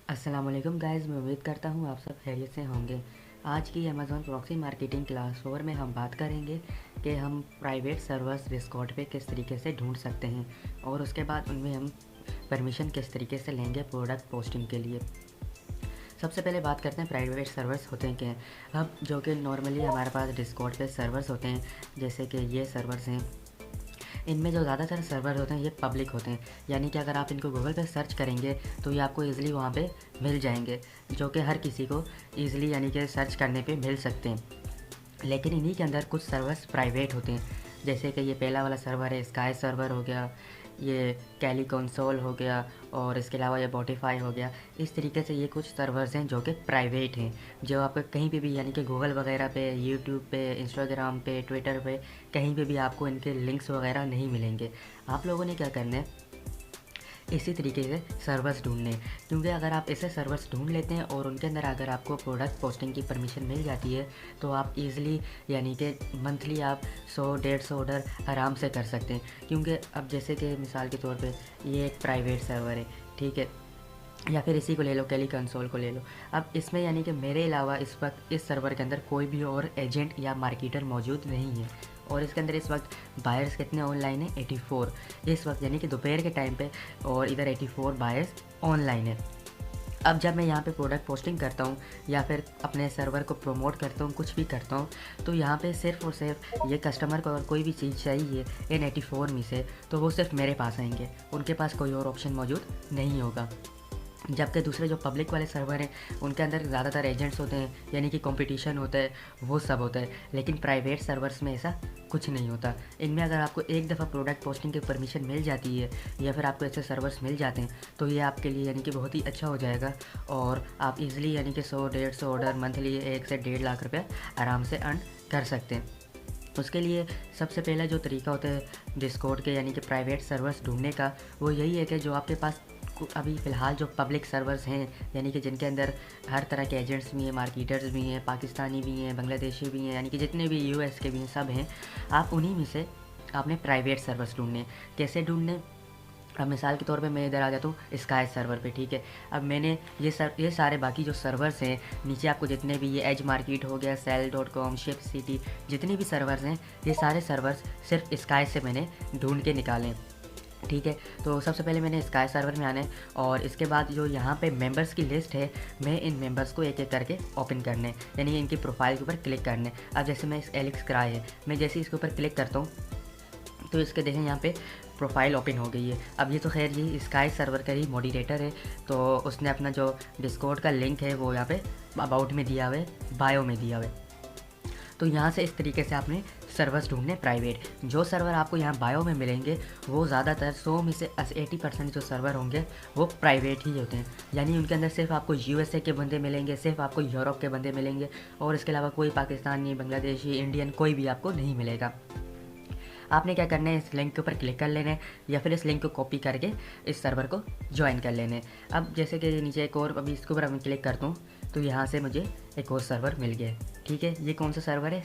अस्सलाम वालेकुम गाइस, मैं उम्मीद करता हूँ आप सब खैरियत से होंगे। आज की अमेज़ॉन प्रॉक्सी मार्केटिंग क्लास 4 में हम बात करेंगे कि हम प्राइवेट सर्वर्स डिस्कॉर्ड पे किस तरीके से ढूंढ सकते हैं और उसके बाद उनमें हम परमिशन किस तरीके से लेंगे प्रोडक्ट पोस्टिंग के लिए। सबसे पहले बात करते हैं प्राइवेट सर्वर्स होते हैं क्या हैं। अब जो कि नॉर्मली हमारे पास डिस्कॉर्ड पे सर्वर्स होते हैं, जैसे कि ये सर्वर्स हैं। इनमें जो ज़्यादातर सर्वर होते हैं ये पब्लिक होते हैं, यानी कि अगर आप इनको गूगल पे सर्च करेंगे तो ये आपको ईज़िली वहाँ पे मिल जाएंगे, जो कि हर किसी को ईज़िली यानी कि सर्च करने पे मिल सकते हैं। लेकिन इन्हीं के अंदर कुछ सर्वर्स प्राइवेट होते हैं, जैसे कि ये पहला वाला सर्वर है स्काई सर्वर हो गया, ये कैली कंसोल हो गया और इसके अलावा ये बोटिफाई हो गया। इस तरीके से ये कुछ सर्वर्स हैं जो कि प्राइवेट हैं, जो आपको कहीं पे भी यानी कि गूगल वगैरह पे, यूट्यूब पे, इंस्टाग्राम पे, ट्विटर पे कहीं पे भी आपको इनके लिंक्स वगैरह नहीं मिलेंगे। आप लोगों ने क्या करना है, इसी तरीके से सर्वर्स ढूंढने, क्योंकि अगर आप ऐसे सर्वर्स ढूंढ लेते हैं और उनके अंदर अगर आपको प्रोडक्ट पोस्टिंग की परमिशन मिल जाती है तो आप इजीली यानी कि मंथली आप 100-150 ऑर्डर आराम से कर सकते हैं। क्योंकि अब जैसे कि मिसाल के तौर पे ये एक प्राइवेट सर्वर है, ठीक है, या फिर इसी को ले लो, कैली कंसोल को ले लो। अब इसमें यानी कि मेरे अलावा इस वक्त इस सर्वर के अंदर कोई भी और एजेंट या मार्केटर मौजूद नहीं है और इसके अंदर इस वक्त बायर्स कितने ऑनलाइन है, 84 इस वक्त, यानी कि दोपहर के टाइम पे, और इधर 84 बायर्स ऑनलाइन है। अब जब मैं यहाँ पे प्रोडक्ट पोस्टिंग करता हूँ या फिर अपने सर्वर को प्रमोट करता हूँ, कुछ भी करता हूँ, तो यहाँ पे सिर्फ़ और सिर्फ ये कस्टमर को अगर कोई भी चीज़ चाहिए इन 84 में से, तो वो सिर्फ मेरे पास आएंगे, उनके पास कोई और ऑप्शन मौजूद नहीं होगा। जबकि दूसरे जो पब्लिक वाले सर्वर हैं उनके अंदर ज़्यादातर एजेंट्स होते हैं, यानी कि कंपटीशन होता है, वो सब होता है। लेकिन प्राइवेट सर्वर्स में ऐसा कुछ नहीं होता। इनमें अगर आपको एक दफ़ा प्रोडक्ट पोस्टिंग की परमिशन मिल जाती है या फिर आपको ऐसे सर्वर्स मिल जाते हैं तो ये आपके लिए यानी कि बहुत ही अच्छा हो जाएगा और आप इजीली यानी कि 100-150 ऑर्डर मंथली 1 से 1.5 लाख रुपया आराम से अर्न कर सकते हैं। उसके लिए सबसे पहला जो तरीका होता है डिस्कॉर्ड के यानी कि प्राइवेट सर्वर्स ढूंढने का, वो यही है कि जो आपके पास अभी फ़िलहाल जो पब्लिक सर्वर्स हैं, यानी कि जिनके अंदर हर तरह के एजेंट्स भी हैं, मार्केटर्स भी हैं, पाकिस्तानी भी हैं, बांग्लादेशी भी हैं, यानी कि जितने भी यूएस के भी हैं, सब हैं। आप उन्हीं में से आपने प्राइवेट सर्वर्स ढूंढने। कैसे ढूंढने, अब मिसाल के तौर पे मैं इधर आ जाता हूँ स्काई सर्वर पे, ठीक है। अब मैंने ये सारे बाकी जो सर्वर्स हैं नीचे आपको जितने भी, ये एज मार्केट हो गया, सेल.com, शिप सिटी, जितने भी सर्वर्स हैं, ये सारे सर्वर्स सिर्फ स्काई से मैंने ढूंढ के निकाले, ठीक है। तो सबसे पहले मैंने स्काई सर्वर में आना है और इसके बाद जो यहाँ पे मेंबर्स की लिस्ट है, मैं इन मेंबर्स को एक एक करके ओपन करने, यानी इनकी प्रोफाइल के ऊपर क्लिक करने। अब जैसे मैं इस एलेक्स क्राई है, मैं जैसे इसके ऊपर क्लिक करता हूँ तो इसके देखें यहाँ पे प्रोफाइल ओपन हो गई है। अब ये तो खैर ये स्काई सर्वर का ही मॉडरेटर है, तो उसने अपना जो डिस्कॉर्ड का लिंक है वो यहाँ पे अबाउट में दिया हुआ है, बायो में दिया हुआ है। तो यहाँ से इस तरीके से आपने सर्वर्स ढूंढने प्राइवेट। जो सर्वर आपको यहाँ बायो में मिलेंगे वो ज़्यादातर 100 में से 80% जो सर्वर होंगे वो प्राइवेट ही होते हैं, यानी उनके अंदर सिर्फ आपको यूएसए के बंदे मिलेंगे, सिर्फ आपको यूरोप के बंदे मिलेंगे और इसके अलावा कोई पाकिस्तानी, बांग्लादेशी, इंडियन कोई भी आपको नहीं मिलेगा। आपने क्या करना है, इस लिंक के ऊपर क्लिक कर लेना है या फिर इस लिंक को कॉपी करके इस सर्वर को ज्वाइन कर लेना है। अब जैसे कि नीचे एक और, अभी इसके ऊपर मैं क्लिक करता हूँ तो यहाँ से मुझे एक और सर्वर मिल गया, ठीक है। ये कौन सा सर्वर है,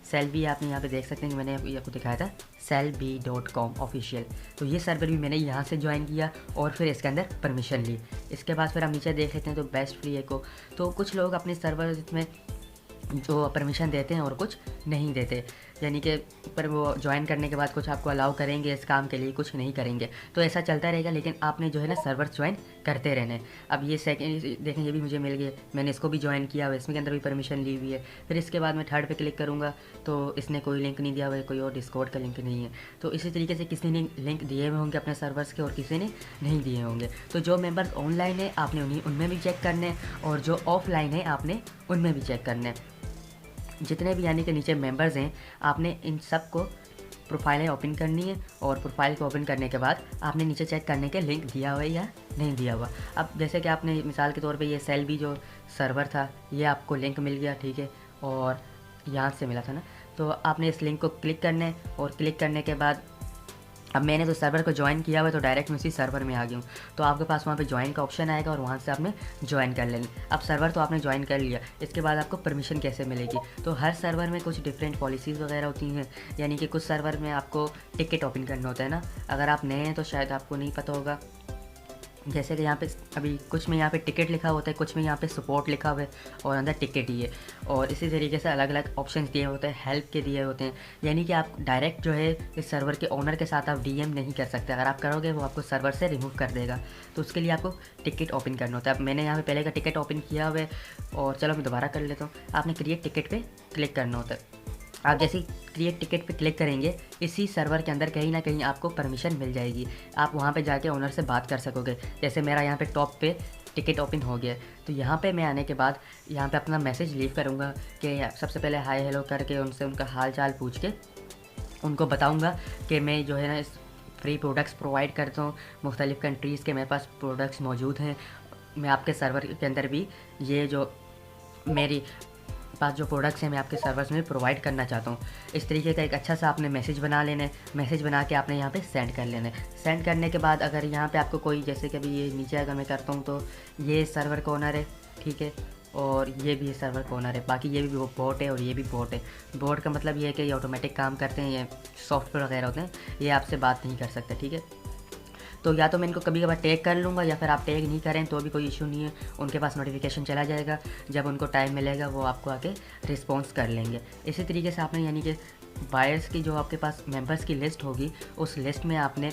सेल्बी आपने यहाँ पे देख सकते हैं कि मैंने आपको दिखाया था selby.com ऑफिशियल। तो ये सर्वर भी मैंने यहाँ से ज्वाइन किया और फिर इसके अंदर परमिशन ली। इसके बाद फिर हम नीचे देख लेते हैं तो बेस्ट फ्री को, तो कुछ लोग अपने सर्वर में जो परमिशन देते हैं और कुछ नहीं देते, यानी कि पर वो ज्वाइन करने के बाद कुछ आपको अलाउ करेंगे इस काम के लिए, कुछ नहीं करेंगे, तो ऐसा चलता रहेगा। लेकिन आपने जो है ना सर्वर ज्वाइन करते रहना है। अब ये सेकंड देखें, ये भी मुझे मिल गया, मैंने इसको भी ज्वाइन किया हुआ है, इसमें के अंदर भी परमिशन ली हुई है। फिर इसके बाद मैं थर्ड पे क्लिक करूँगा तो इसने कोई लिंक नहीं दिया हुआ है, कोई और डिस्कॉर्ड का लिंक नहीं है। तो इसी तरीके से किसी ने लिंक दिए हुए होंगे अपने सर्वर्स के और किसी ने नहीं दिए होंगे। तो जो मेम्बर्स ऑनलाइन है आपने उनमें भी चेक करना है और जो ऑफलाइन है आपने उनमें भी चेक करना है। जितने भी यानी कि नीचे मेंबर्स हैं आपने इन सब को प्रोफाइलें ओपन करनी है और प्रोफाइल को ओपन करने के बाद आपने नीचे चेक करने के लिंक दिया हुआ है या नहीं दिया हुआ। अब जैसे कि आपने मिसाल के तौर पे ये सेल्बी जो सर्वर था ये आपको लिंक मिल गया, ठीक है, और यहाँ से मिला था ना, तो आपने इस लिंक को क्लिक करना है और क्लिक करने के बाद अब मैंने तो सर्वर को ज्वाइन किया हुआ है तो डायरेक्ट मैं उसी सर्वर में आ गया हूँ, तो आपके पास वहाँ पे ज्वाइन का ऑप्शन आएगा और वहाँ से आपने ज्वाइन कर लेना। अब सर्वर तो आपने ज्वाइन कर लिया, इसके बाद आपको परमिशन कैसे मिलेगी, तो हर सर्वर में कुछ डिफरेंट पॉलिसीज़ वगैरह होती हैं, यानी कि कुछ सर्वर में आपको टिकट ओपन करना होता है ना। अगर आप नए हैं तो शायद आपको नहीं पता होगा, जैसे कि यहाँ पे अभी कुछ में यहाँ पे टिकट लिखा होता है, कुछ में यहाँ पे सपोर्ट लिखा हुआ है और अंदर टिकट ही है। और इसी तरीके से अलग अलग ऑप्शंस दिए होते हैं, हेल्प के दिए होते हैं। यानी कि आप डायरेक्ट जो है इस सर्वर के ओनर के साथ आप डीएम नहीं कर सकते। अगर आप करोगे वो आपको सर्वर से रिमूव कर देगा। तो उसके लिए आपको टिकट ओपन करना होता है। अब मैंने यहाँ पे पहले का टिकट ओपन किया हुआ है और चलो मैं दोबारा कर लेता हूँ। आपने क्रिएट टिकट पर क्लिक करना होता है। आप जैसे ही क्रिएट टिकट पे क्लिक करेंगे, इसी सर्वर के अंदर कहीं ना कहीं आपको परमिशन मिल जाएगी। आप वहाँ पे जाके ओनर से बात कर सकोगे। जैसे मेरा यहाँ पे टॉप पे टिकट ओपन हो गया, तो यहाँ पे मैं आने के बाद यहाँ पे अपना मैसेज लीव करूँगा कि सबसे पहले हाय हेलो करके उनसे उनका हाल चाल पूछ के उनको बताऊँगा कि मैं जो है ना इस फ्री प्रोडक्ट्स प्रोवाइड करता हूँ। मुख्तलिफ़ कंट्रीज़ के मेरे पास प्रोडक्ट्स मौजूद हैं। मैं आपके सर्वर के अंदर भी ये जो मेरी पास जो प्रोडक्ट्स हैं मैं आपके सर्वर्स में प्रोवाइड करना चाहता हूँ। इस तरीके का एक अच्छा सा आपने मैसेज बना लेना है। मैसेज बना के आपने यहाँ पे सेंड कर लेना है। सेंड करने के बाद अगर यहाँ पे आपको कोई, जैसे कि अभी ये नीचे अगर मैं करता हूँ तो ये सर्वर का ओनर है, ठीक है, और ये भी सर्वर का ओनर है। बाकी ये भी बोट है और ये भी बोट है। बोट का मतलब ये है कि ये ऑटोमेटिक काम करते हैं, ये सॉफ्टवेयर वगैरह होते हैं, ये आपसे बात नहीं कर सकते, ठीक है। तो या तो मैं इनको कभी कभार टैग कर लूँगा या फिर आप टैग नहीं करें तो भी कोई इशू नहीं है। उनके पास नोटिफिकेशन चला जाएगा, जब उनको टाइम मिलेगा वो आपको आके रिस्पॉन्स कर लेंगे। इसी तरीके से आपने यानी कि बायर्स की जो आपके पास मेंबर्स की लिस्ट होगी, उस लिस्ट में आपने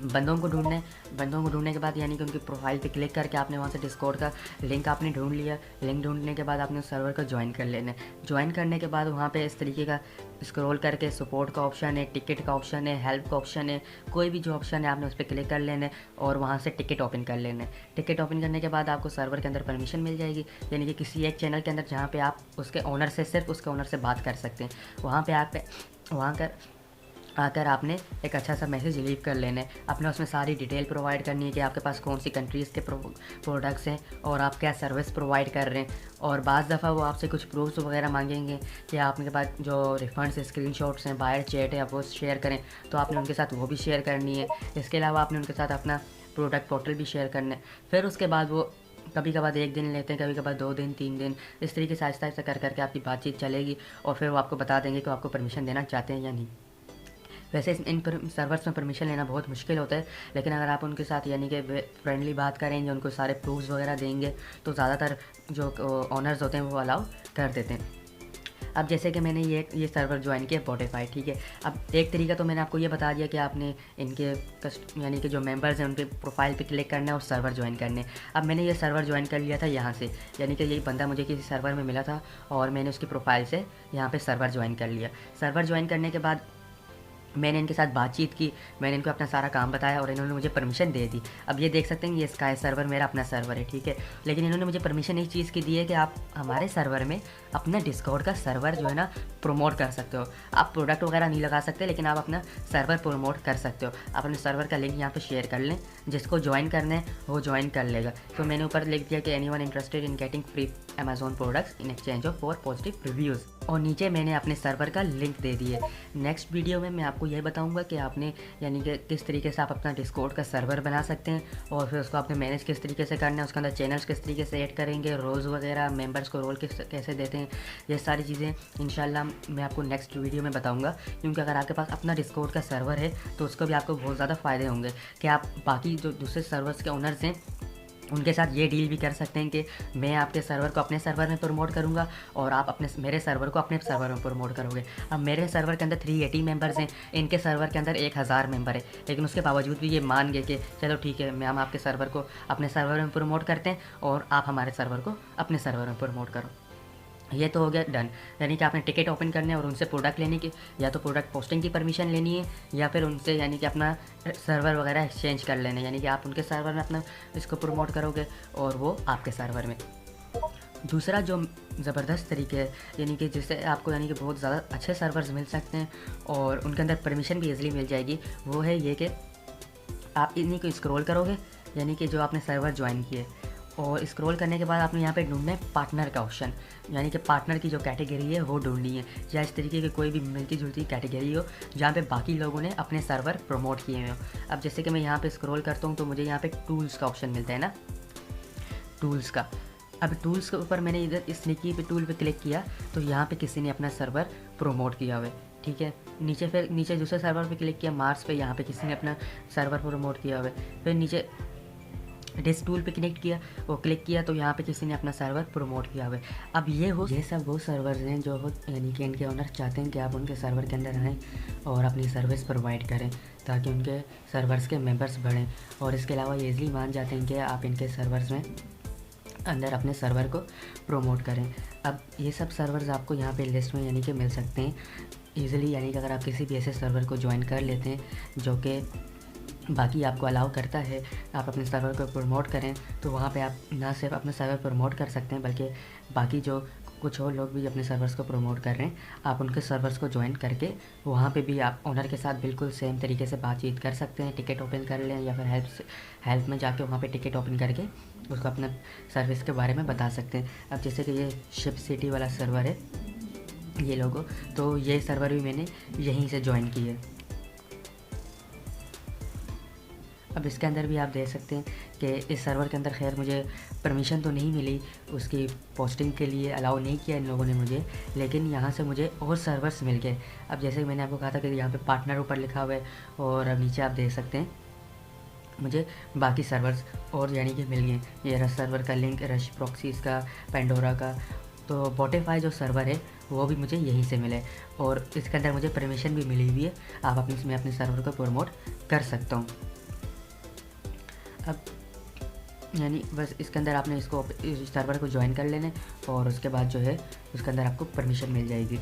बंदों को ढूंढने के बाद यानी कि उनकी प्रोफाइल पे क्लिक करके आपने वहाँ से डिस्कॉर्ड का लिंक आपने ढूंढ लिया। लिंक ढूंढने के बाद आपने उस सर्वर को ज्वाइन कर लेना है। ज्वाइन करने के बाद वहाँ पे इस तरीके का स्क्रॉल करके सपोर्ट का ऑप्शन है, टिकट का ऑप्शन है, हेल्प का ऑप्शन है, कोई भी जो ऑप्शन है आपने उस पर क्लिक कर लेना है और वहाँ से टिकट ओपन कर लेना है। टिकट ओपन करने के बाद आपको सर्वर के अंदर परमिशन मिल जाएगी, यानी कि किसी एक चैनल के अंदर जहाँ पर आप उसके ओनर से, सिर्फ उसके ओनर से बात कर सकते हैं। वहाँ आकर आपने एक अच्छा सा मैसेज लीव कर लेना है। आपने उसमें सारी डिटेल प्रोवाइड करनी है कि आपके पास कौन सी कंट्रीज़ के प्रोडक्ट्स हैं और आप क्या सर्विस प्रोवाइड कर रहे हैं। और बाज़ दफ़ा वो आपसे कुछ प्रूफ्स वगैरह मांगेंगे कि आपके पास जो रिफंड्स स्क्रीनशॉट्स हैं, बायर चैट है, आप वो शेयर करें, तो आपने उनके साथ वो भी शेयर करनी है। इसके अलावा आपने उनके साथ अपना प्रोडक्ट पोर्टल भी शेयर करना है। फिर उसके बाद वो कभी कभार 1 दिन लेते हैं, कभी कभार 2 दिन, 3 दिन, इस तरीके से आहिस्ता आहिस्ता कर करके आपकी बातचीत चलेगी और फिर वो आपको बता देंगे कि आपको परमिशन देना चाहते हैं या नहीं। वैसे इन सर्वर्स में परमिशन लेना बहुत मुश्किल होता है, लेकिन अगर आप उनके साथ यानी कि फ्रेंडली बात करेंगे, उनको सारे प्रूफ्स वगैरह देंगे, तो ज़्यादातर जो ओनर्स होते हैं वो अलाउ कर देते हैं। अब जैसे कि मैंने ये सर्वर ज्वाइन किया बोटिफाई, ठीक है। अब एक तरीका तो मैंने आपको ये बता दिया कि आपने इनके यानी कि जो मेंबर्स हैं उनके प्रोफाइल पे क्लिक करना है और सर्वर ज्वाइन करने। अब मैंने ये सर्वर ज्वाइन कर लिया था यहाँ से, यानी कि यही बंदा मुझे किसी सर्वर में मिला था और मैंने उसकी प्रोफाइल से यहाँ पर सर्वर ज्वाइन कर लिया। सर्वर ज्वाइन करने के बाद मैंने इनके साथ बातचीत की, मैंने इनको अपना सारा काम बताया और इन्होंने मुझे परमिशन दे दी। अब ये देख सकते हैं ये स्काई सर्वर मेरा अपना सर्वर है, ठीक है। लेकिन इन्होंने मुझे परमिशन इस चीज़ की दी है कि आप हमारे सर्वर में अपना डिस्कॉर्ड का सर्वर जो है ना प्रमोट कर सकते हो। आप प्रोडक्ट वगैरह नहीं लगा सकते, लेकिन आप अपना सर्वर प्रमोट कर सकते हो। आप अपने सर्वर का लिंक यहाँ पर शेयर कर लें, जिसको ज्वाइन करना है वो ज्वाइन कर लेगा। तो मैंने ऊपर लिख दिया कि anyone interested in getting free Amazon products in exchange of for positive reviews, और नीचे मैंने अपने सर्वर का लिंक दे दिए। नेक्स्ट वीडियो में मैं आपको यह बताऊंगा कि आपने यानी कि किस तरीके से आप अपना डिस्कॉर्ड का सर्वर बना सकते हैं और फिर उसको आपने मैनेज किस तरीके से करना है, उसके अंदर चैनल्स किस तरीके से ऐड करेंगे, रोज़ वगैरह, मेंबर्स को रोल कैसे देते हैं, ये सारी चीज़ें इंशाल्लाह मैं आपको नेक्स्ट वीडियो में बताऊँगा। क्योंकि अगर आपके पास अपना डिस्कॉर्ड का सर्वर है तो उसको भी आपको बहुत ज़्यादा फ़ायदे होंगे कि आप बाकी जो दूसरे सर्वर्स के ओनर्स हैं उनके साथ ये डील भी कर सकते हैं कि मैं आपके सर्वर को अपने सर्वर में प्रमोट करूंगा और आप मेरे सर्वर को अपने सर्वर में प्रमोट करोगे। अब मेरे सर्वर के अंदर 380 मेंबर्स हैं, इनके सर्वर के अंदर 1000 मेंबर है, लेकिन उसके बावजूद भी ये मान गए कि चलो ठीक है, हम आपके सर्वर को अपने सर्वर में प्रमोट करते हैं और आप हमारे सर्वर को अपने सर्वर में प्रमोट करो। ये तो हो गया डन। यानी कि आपने टिकट ओपन करने और उनसे प्रोडक्ट लेने की, या तो प्रोडक्ट पोस्टिंग की परमिशन लेनी है या फिर उनसे यानी कि अपना सर्वर वगैरह एक्सचेंज कर लेना है। यानी कि आप उनके सर्वर में अपना इसको प्रमोट करोगे और वो आपके सर्वर में। दूसरा जो ज़बरदस्त तरीके है यानी कि जिससे आपको यानी कि बहुत ज़्यादा अच्छे सर्वर्स मिल सकते हैं और उनके अंदर परमिशन भी ईज़िली मिल जाएगी, वो है ये कि आप इन्हीं को स्क्रॉल करोगे, यानी कि जो आपने सर्वर ज्वाइन किए, और स्क्रॉल करने के बाद आपने यहाँ पे ढूंढना है पार्टनर का ऑप्शन, यानी कि पार्टनर की जो कैटेगरी है वो ढूंढनी है, या इस तरीके की कोई भी मिलती जुलती कैटेगरी हो जहाँ पे बाकी लोगों ने अपने सर्वर प्रमोट किए हुए हो। अब जैसे कि मैं यहाँ पे स्क्रॉल करता हूँ तो मुझे यहाँ पे टूल्स का ऑप्शन मिलता है ना, टूल्स का। अब टूल्स के ऊपर मैंने इधर इस निकी पे टूल पे क्लिक किया तो यहाँ पे किसी ने अपना सर्वर प्रमोट किया हुआ है, ठीक है। फिर नीचे दूसरे सर्वर पे क्लिक किया, मार्स पे, यहाँ पे किसी ने अपना सर्वर प्रमोट किया हुआ है। फिर नीचे डिस टूल पे कनेक्ट किया और क्लिक किया तो यहाँ पे किसी ने अपना सर्वर प्रमोट किया हुआ है। अब ये सब वो सर्वर्स हैं जो यानी कि इनके ओनर चाहते हैं कि आप उनके सर्वर के अंदर आएँ और अपनी सर्विस प्रोवाइड करें ताकि उनके सर्वर्स के मेंबर्स बढ़ें। और इसके अलावा ये ईज़िली मान जाते हैं कि आप इनके सर्वर्स में अंदर अपने सर्वर को प्रमोट करें। अब ये सब सर्वर्स आपको यहाँ पे लिस्ट में यानी कि मिल सकते हैं ईज़िली, यानी कि अगर आप किसी भी ऐसे सर्वर को ज्वाइन कर लेते हैं जो कि बाकी आपको अलाउ करता है आप अपने सर्वर को प्रमोट करें, तो वहाँ पे आप ना सिर्फ अपने सर्वर प्रमोट कर सकते हैं बल्कि बाकी जो कुछ और लोग भी अपने सर्वर्स को प्रमोट कर रहे हैं, आप उनके सर्वर्स को ज्वाइन करके वहाँ पे भी आप ओनर के साथ बिल्कुल सेम तरीके से बातचीत कर सकते हैं। टिकट ओपन कर लें या फिर हेल्प में जाके वहाँ पे टिकट ओपन करके उसको अपने सर्विस के बारे में बता सकते हैं। अब जैसे कि ये शिप सिटी वाला सर्वर है ये लोगों, तो ये सर्वर भी मैंने यहीं से ज्वाइन की है। अब इसके अंदर भी आप देख सकते हैं कि इस सर्वर के अंदर खैर मुझे परमिशन तो नहीं मिली, उसकी पोस्टिंग के लिए अलाउ नहीं किया इन लोगों ने मुझे, लेकिन यहाँ से मुझे और सर्वर्स मिल गए। अब जैसे कि मैंने आपको कहा था कि यहाँ पे पार्टनर ऊपर लिखा हुआ है और अब नीचे आप देख सकते हैं मुझे बाकी सर्वर्स और यानी कि मिल गए। ये रश सर्वर का लिंक, रश प्रॉक्सी इसका, पेंडोरा का, तो बोटिफाई जो सर्वर है वो भी मुझे यहीं से मिले और इसके अंदर मुझे परमिशन भी मिली हुई है, आप मैं अपने सर्वर को प्रमोट कर सकता हूँ। अब यानी बस इसके अंदर आपने इसको इस सर्वर को ज्वाइन कर लेना और उसके बाद जो है उसके अंदर आपको परमिशन मिल जाएगी।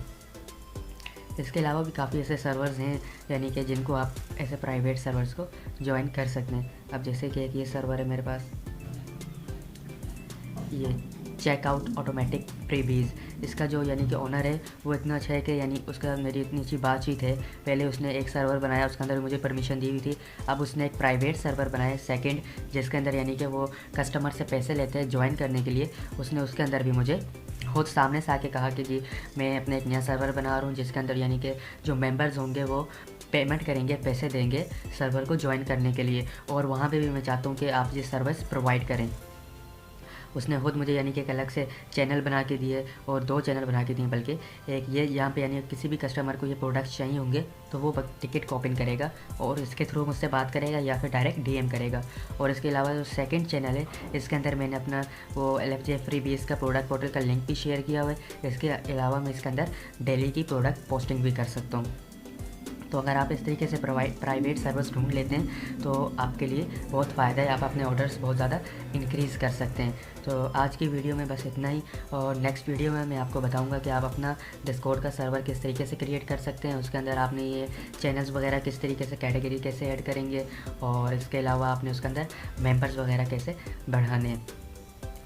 इसके अलावा भी काफ़ी ऐसे सर्वर्स हैं यानी कि जिनको आप ऐसे प्राइवेट सर्वर्स को ज्वाइन कर सकते हैं। अब जैसे कि एक ये सर्वर है मेरे पास, ये चेकआउट ऑटोमेटिक प्रीबीज, इसका जो यानी कि ओनर है वो इतना अच्छा है कि यानी उसका मेरी इतनी अच्छी बातचीत है। पहले उसने एक सर्वर बनाया उसके अंदर मुझे परमिशन दी हुई थी, अब उसने एक प्राइवेट सर्वर बनाया सेकंड, जिसके अंदर यानी कि वो कस्टमर से पैसे लेते हैं ज्वाइन करने के लिए। उसने उसके अंदर भी मुझे खुद सामने से आके कहा कि जी मैं अपने एक नया सर्वर बना रहा हूँ जिसके अंदर यानी कि जो मेंबर्स होंगे वो पेमेंट करेंगे, पैसे देंगे सर्वर को ज्वाइन करने के लिए, और वहाँ पे भी मैं चाहता हूँ कि आप ये सर्विस प्रोवाइड करें। उसने खुद मुझे यानी कि एक अलग से चैनल बना के दिए और 2 चैनल बना के दिए, बल्कि एक ये यहाँ पे यानी किसी भी कस्टमर को ये प्रोडक्ट्स चाहिए होंगे तो वो टिकट को ओपन करेगा और इसके थ्रू मुझसे बात करेगा या फिर डायरेक्ट डीएम करेगा। और इसके अलावा जो सेकंड चैनल है इसके अंदर मैंने अपना वो LFJ फ्रीबीज का प्रोडक्ट पोर्टल का लिंक भी शेयर किया हुआ है। इसके अलावा मैं इसके अंदर डेली की प्रोडक्ट पोस्टिंग भी कर सकता हूँ। तो अगर आप इस तरीके से प्राइवेट सर्विस ढूंढ लेते हैं तो आपके लिए बहुत फ़ायदा है, आप अपने ऑर्डर्स बहुत ज़्यादा इंक्रीज़ कर सकते हैं। तो आज की वीडियो में बस इतना ही, और नेक्स्ट वीडियो में मैं आपको बताऊंगा कि आप अपना डिस्कॉर्ड का सर्वर किस तरीके से क्रिएट कर सकते हैं, उसके अंदर आपने ये चैनल्स वगैरह किस तरीके से कैटेगरी कैसे ऐड करेंगे, और इसके अलावा आपने उसके अंदर मेम्बर्स वगैरह कैसे बढ़ाने हैं।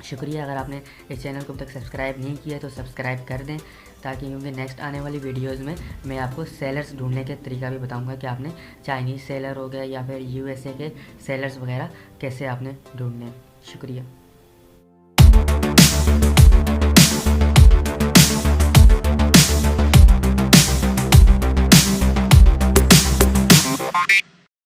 शुक्रिया, अगर आपने इस चैनल को अब तक सब्सक्राइब नहीं किया तो सब्सक्राइब कर दें, ताकि क्योंकि नेक्स्ट आने वाली वीडियोज़ में मैं आपको सेलर्स ढूंढने के तरीका भी बताऊंगा कि आपने चाइनीज़ सेलर हो गया या फिर USA के सेलर्स वगैरह कैसे आपने ढूंढने। शुक्रिया।